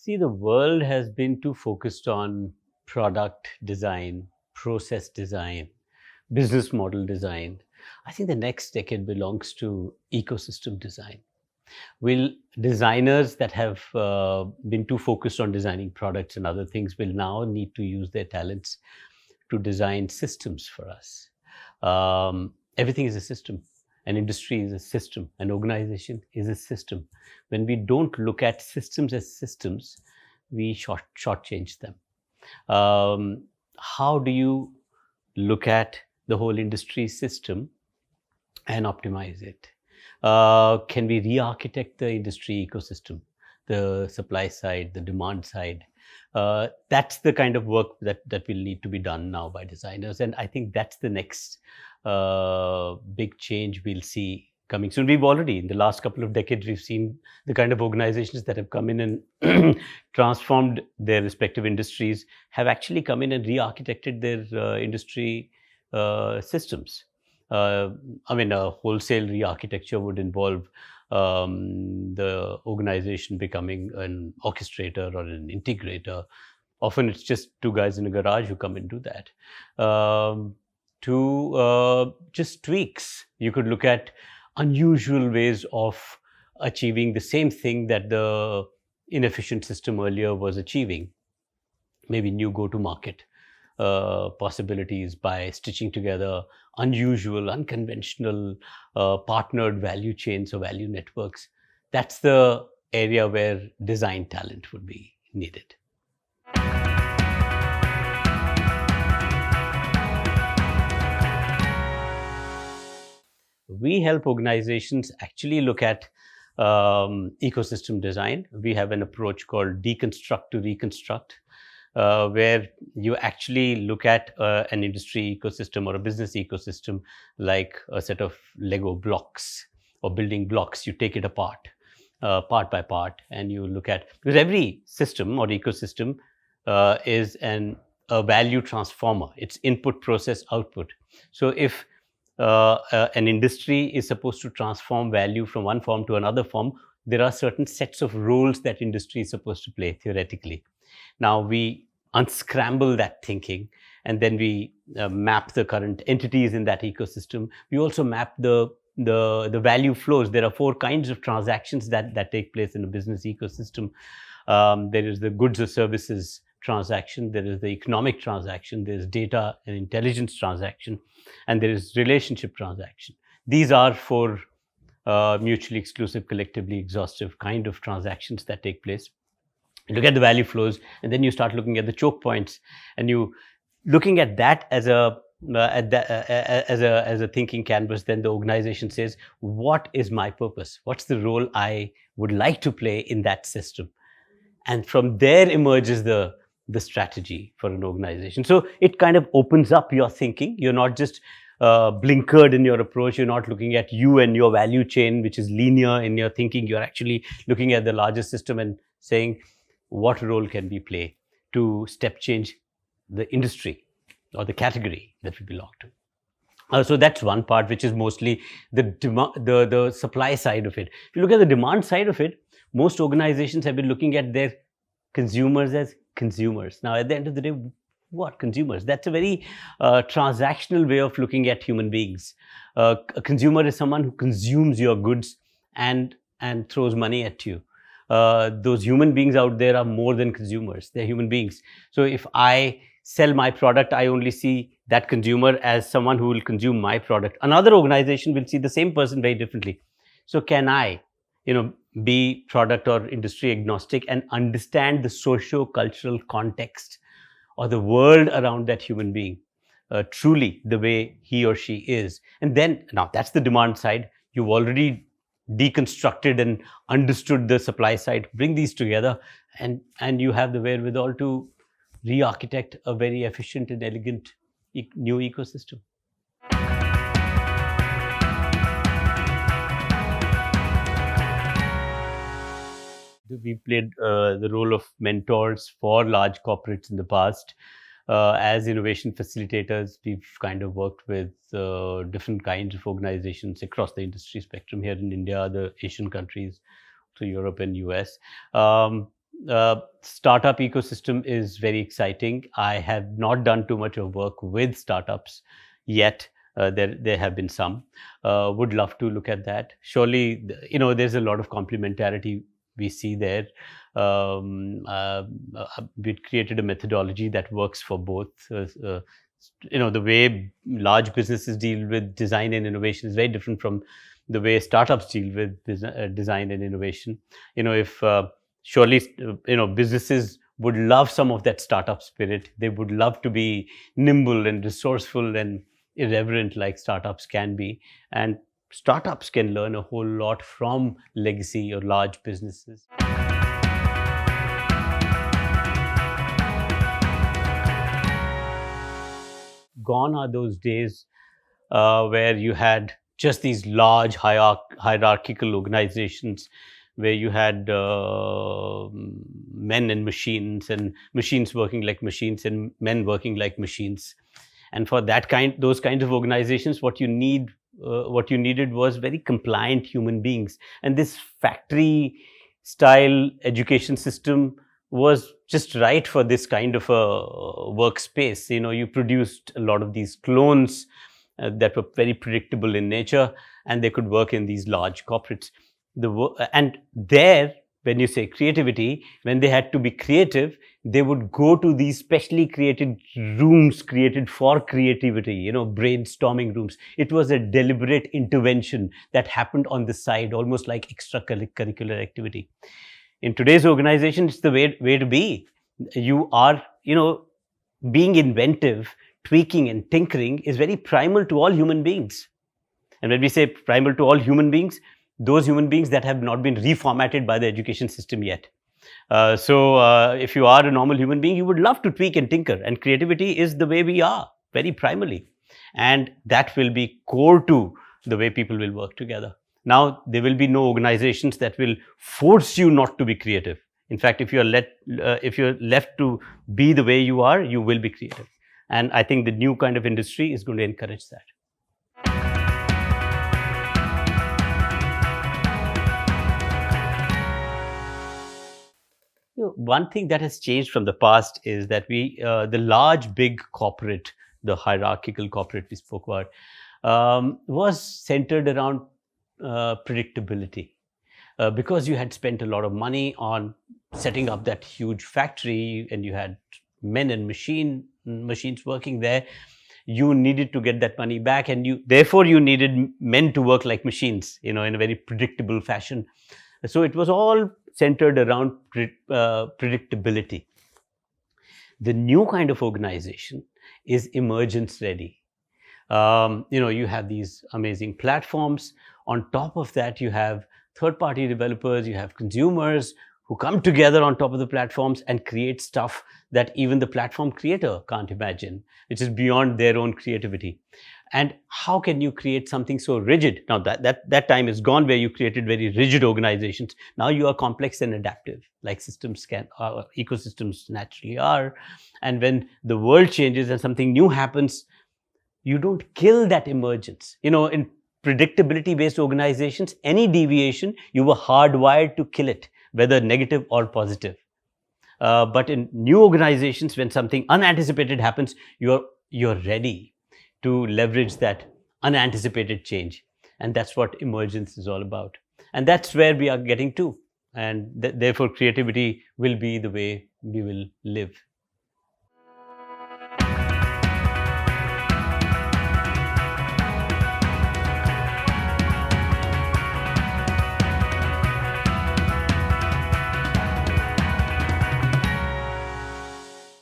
See, the world has been too focused on product design, process design, business model design. I think the next decade belongs to ecosystem design. Will designers that have been too focused on designing products and other things will now need to use their talents to design systems for us? Everything is a system. An industry is a system. An organization is a system. When we don't look at systems as systems, we shortchange them. How do you look at the whole industry system and optimize it? Can we re-architect the industry ecosystem, the supply side, the demand side? That's the kind of work that will need to be done now by designers, and I think that's the next big change we'll see coming soon. We've already, in the last couple of decades, we've seen the kind of organizations that have come in and transformed their respective industries have actually come in and re-architected their industry systems. I mean, a wholesale re-architecture would involve the organization becoming an orchestrator or an integrator. Often it's just two guys in a garage who come and do that. To just tweaks. You could look at unusual ways of achieving the same thing that the inefficient system earlier was achieving. Maybe new go-to-market possibilities by stitching together unusual, unconventional, partnered value chains or value networks. That's the area where design talent would be needed. We help organizations actually look at ecosystem design. We have an approach called deconstruct to reconstruct, where you actually look at an industry ecosystem or a business ecosystem like a set of Lego blocks or building blocks. You take it apart, part by part, and you look at, because every system or ecosystem is a value transformer. It's input, process, output. So if an industry is supposed to transform value from one form to another form, there are certain sets of roles that industry is supposed to play theoretically. Now we unscramble that thinking, and then we map the current entities in that ecosystem. We also map the value flows. There are 4 kinds of transactions that take place in a business ecosystem. There is the goods or services transaction, there is the economic transaction, there is data and intelligence transaction, and there is relationship transaction. These are 4 mutually exclusive, collectively exhaustive kind of transactions that take place. You look at the value flows, and then you start looking at the choke points, and you looking at that as a thinking canvas. Then the organization says, what is my purpose? What's the role I would like to play in that system? And from there emerges the strategy for an organization. So it kind of opens up your thinking. You're not just blinkered in your approach. You're not looking at you and your value chain, which is linear in your thinking. You're actually looking at the larger system and saying, what role can we play to step change the industry or the category that we belong to? So that's one part, which is mostly the supply side of it. If you look at the demand side of it, most organizations have been looking at their consumers as consumers. Now, at the end of the day, what consumers? That's a very transactional way of looking at human beings. A consumer is someone who consumes your goods and throws money at you. Those human beings out there are more than consumers. They're human beings. So if I sell my product, I only see that consumer as someone who will consume my product. Another organization will see the same person very differently. So can I, be product or industry agnostic and understand the socio-cultural context or the world around that human being truly the way he or she is? And then, now that's the demand side. You've already deconstructed and understood the supply side. Bring these together, and you have the wherewithal to re-architect a very efficient and elegant new ecosystem. We played the role of mentors for large corporates in the past. As innovation facilitators, we've kind of worked with different kinds of organizations across the industry spectrum here in India, the Asian countries, to Europe and US. Startup ecosystem is very exciting. I have not done too much of work with startups yet. There have been some. Would love to look at that. Surely, there's a lot of complementarity we see there. We created a methodology that works for both. The way large businesses deal with design and innovation is very different from the way startups deal with design and innovation. If surely businesses would love some of that startup spirit. They would love to be nimble and resourceful and irreverent like startups can be, and startups can learn a whole lot from legacy or large businesses. Gone are those days where you had just these large hierarchical organizations where you had men and machines working like machines and men working like machines. And for those kinds of organizations, what you needed was very compliant human beings. And this factory style education system was just right for this kind of a workspace. You produced a lot of these clones that were very predictable in nature, and they could work in these large corporates. And there, when you say creativity, when they had to be creative, they would go to these specially created rooms created for creativity, brainstorming rooms. It was a deliberate intervention that happened on the side, almost like extracurricular activity. In today's organization, it's the way to be. You are, being inventive, tweaking and tinkering is very primal to all human beings. And when we say primal to all human beings, those human beings that have not been reformatted by the education system yet. So if you are a normal human being, you would love to tweak and tinker. And creativity is the way we are, very primally. And that will be core to the way people will work together. Now, there will be no organizations that will force you not to be creative. In fact, if you're left to be the way you are, you will be creative. And I think the new kind of industry is going to encourage that. One thing that has changed from the past is that the large, big corporate, the hierarchical corporate we spoke about, was centered around predictability. Because you had spent a lot of money on setting up that huge factory and you had men and machines working there, you needed to get that money back, and therefore you needed men to work like machines, in a very predictable fashion. So it was all centered around predictability. The new kind of organization is emergence ready. You have these amazing platforms. On top of that, you have third-party developers, you have consumers who come together on top of the platforms and create stuff that even the platform creator can't imagine, which is beyond their own creativity. And how can you create something so rigid? Now that time is gone where you created very rigid organizations. Now you are complex and adaptive, like ecosystems naturally are. And when the world changes and something new happens, you don't kill that emergence. In predictability-based organizations, any deviation, you were hardwired to kill it, whether negative or positive. But in new organizations, when something unanticipated happens, you're ready to leverage that unanticipated change. And that's what emergence is all about. And that's where we are getting to. And therefore, creativity will be the way we will live.